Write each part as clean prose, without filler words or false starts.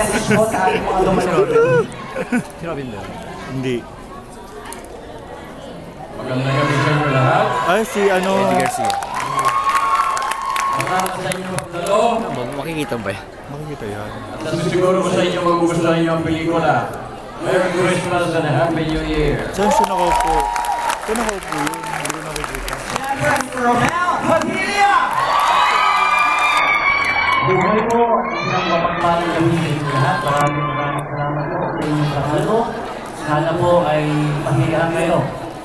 message po sa ating mga dumalo. Si Robin ba? Hindi. Magandang gabi sa inyo lahat. Ay, si ano... Eddie Garcia. Salamat sa inyong pagdalo. Makikita mo ba yan? Makikita yan. At siguro ko sa inyo magugustuhan niyo ang pelikula. Merry Christmas and Happy New Year. Saan siya nakaupo? Saan nakaupo yun? Hindi ko nakikita. Romel Padilla! Buhay po, isang mapagpalang gabi sa inyo lahat. Maraming salamat po sa inyong pagdalo. Sana po ay pahigaan kayo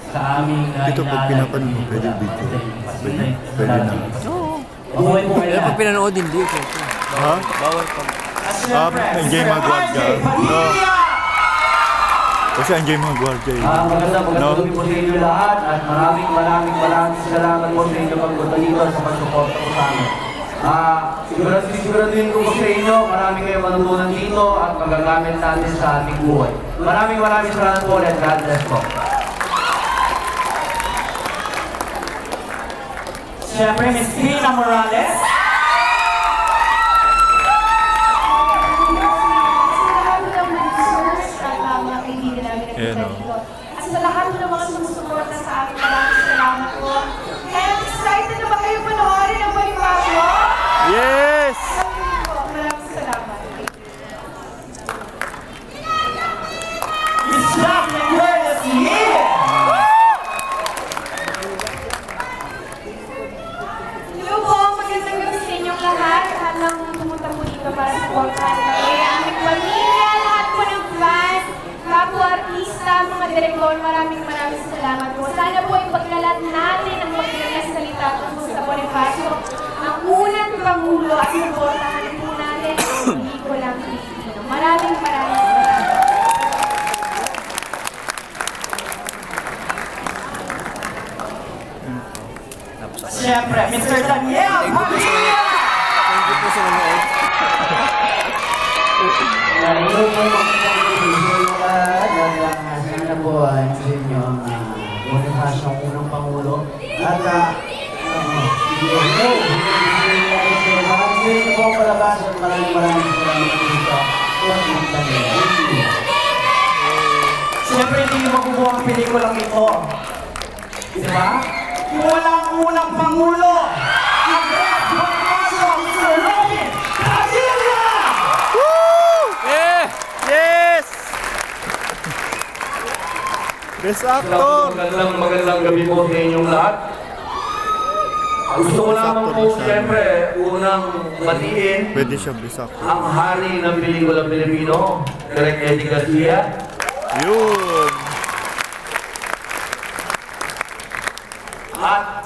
sa aming Dito pag pinapanood mo, pwede video. Pwede na. Buhay po kayo Pero lahat. pag pinanood hindi, syempre. Ha? Bawal pag... Enjoy mag-guardia. No. Kasi enjoy mag-guardia eh. Magandang gabi po sa inyo lahat at maraming salamat po sa inyo pagpunta sa pagsuporta po sa amin. Siguraduhin ko po sa inyo, marami kayong matutunan dito at magagamit natin sa ating buhay. Maraming salamat po ulit. God bless po. Siyempre, Miss Tina Morales. Ayan o. At sa lahat ng mga sumusuporta sa akin, maraming salamat po. And excited na ba kayo panoorin ang panibago? Yes! Maraming salamat. Miss Jacqueline Curtis Lee. Hello po, magandang gabi sa inyong lahat. Lahat ng pumunta po dito para supportahan kami. Aming pamilya, lahat po ng fans, kapwa artista, mga direktor, maraming salamat po. Sana po ipaglalat natin ang magandang salita tungkol sa Bonifacio. Ang unang pangulo at supportahan po natin ang pelikulang Pilipino. Maraming salamat. Siyempre, Mr. Daniel Padilla. Thank you po sa nanood. Hello po, sana po ay sa inyo ang Bonifacio ang unang Pangulo. At maraming po ang palabas at maraming salamat dito. Siyempre, hindi nyo makukuha ang pelikulang ito. Di ba? Walang unang pangulo. Andres Bonifacio, Mr. Robin Padilla! Eh! Yes! Best actor! Magandang gabi po sa inyong lahat. Gusto ko lamang po siyempre unang batiin Pwede siya best actor. ang hari ng pelikula Pilipino, Direk Eddie Garcia. Yun! At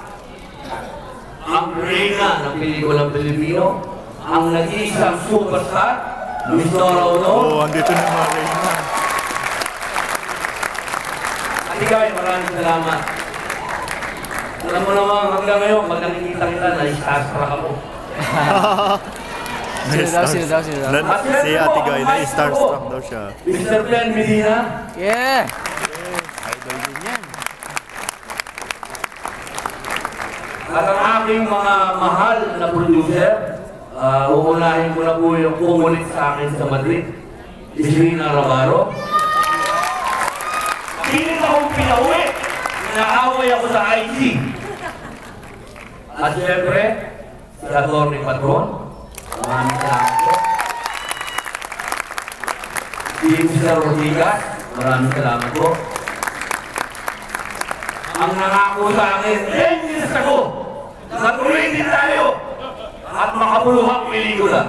ang reyna ng pelikulang Pilipino, ang nag-iisang superstar, Miss Nora Honor. Oh, andito na yung mga Reyna. At ikaw ay maraming salamat. Alam mo naman hanggang ngayon, pag nakikita kita, na-starstruck ako. Sino daw? Si Ate Guy na starstruck daw siya. Mr. Glenn Medina, Yeah! Idol din yan. at ang aking mga mahal na producer, uunahin ko na po yung pumulit sa akin sa Madrid, Isrina Ramaro. Pilit akong pinauwi, inaaway ako sa IG. At syempre, si Atty. Patron, maraming salamat po. Si Mr. Rodriguez, maraming salamat po. Ang nangako sa akin, 10 years ago, natuloy din tayo at makabuluhang pelikula.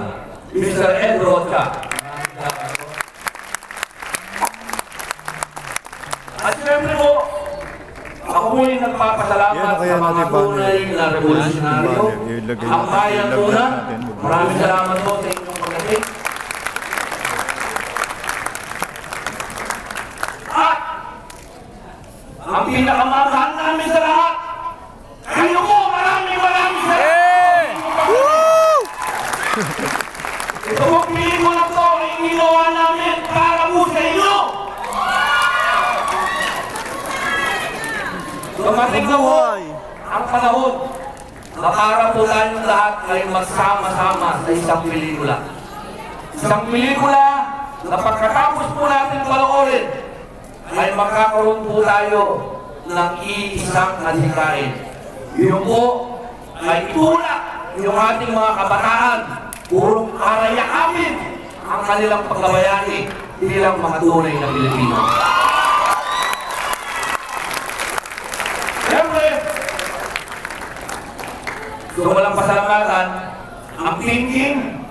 Mr. Ed Rocha. At siyempre po, ako po yung nagpapasalamat Yan, kaya sa mga natin banner. tunay na revolusyonaryo. Ilagay Ang bayan natin. tuna, maraming salamat po sa inyong pagdating. At ang pinakamahal namin sa lahat, kayo po, maraming salamat. Ito po pelikula po ay ginawa namin para po sa inyo. Dumating na po ang panahon na para po tayong lahat ay magsama-sama sa isang pelikula. Isang pelikula na pagkatapos po natin panoorin ay magkakaroon po tayo ng iisang adhikain. Yun po ay tulak yung ating mga kabataan purong arayakapin ang kanilang pagkabayani bilang mga tunay na Pilipino. Siyempre, gusto ko lang pasalamatan ang thinking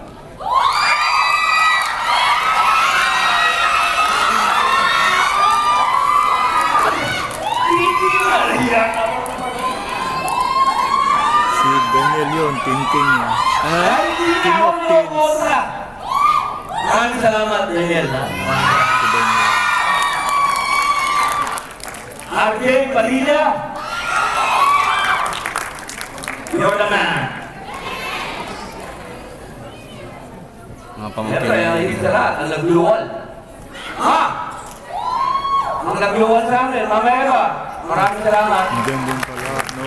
Si Daniel yun, thinking niya. Ano? ay hindi na King ako of Kings. kontra. Maraming salamat, Daniel. Si Daniel. RJ Padilla. You're the man. Mga pamangkin Siyempre, ang niya. higit sa lahat, ang nagluwal. Ha? Ang nagluwal sa amin, mamaya ba? Maraming salamat. Ang ganda pala, no?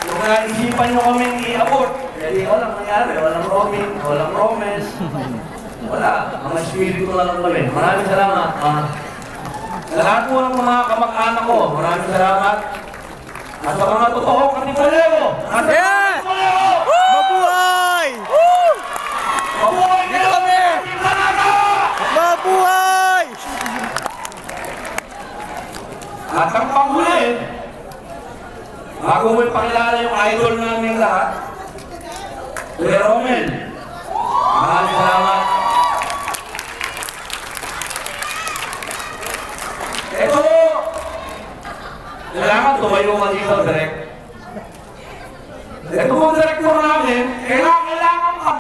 Kung naisipan nyo kaming i-abort, hindi walang nangyari, walang roaming, walang promise. Wala, mga espiritu na lang kami. Maraming salamat. Sa lahat po ng mga kamag-anak ko, maraming salamat. At sa mga totoong katipuleho, nasa Yeah! katipuleho! Mabuhay! Mabuhay Dito kayo! kami! Talaga! Mabuhay! At ang panghuli, bago mo ipakilala yung idol namin lahat, Kuya Romel, maraming salamat. Ito, kailangan tumayo ka dito, direct.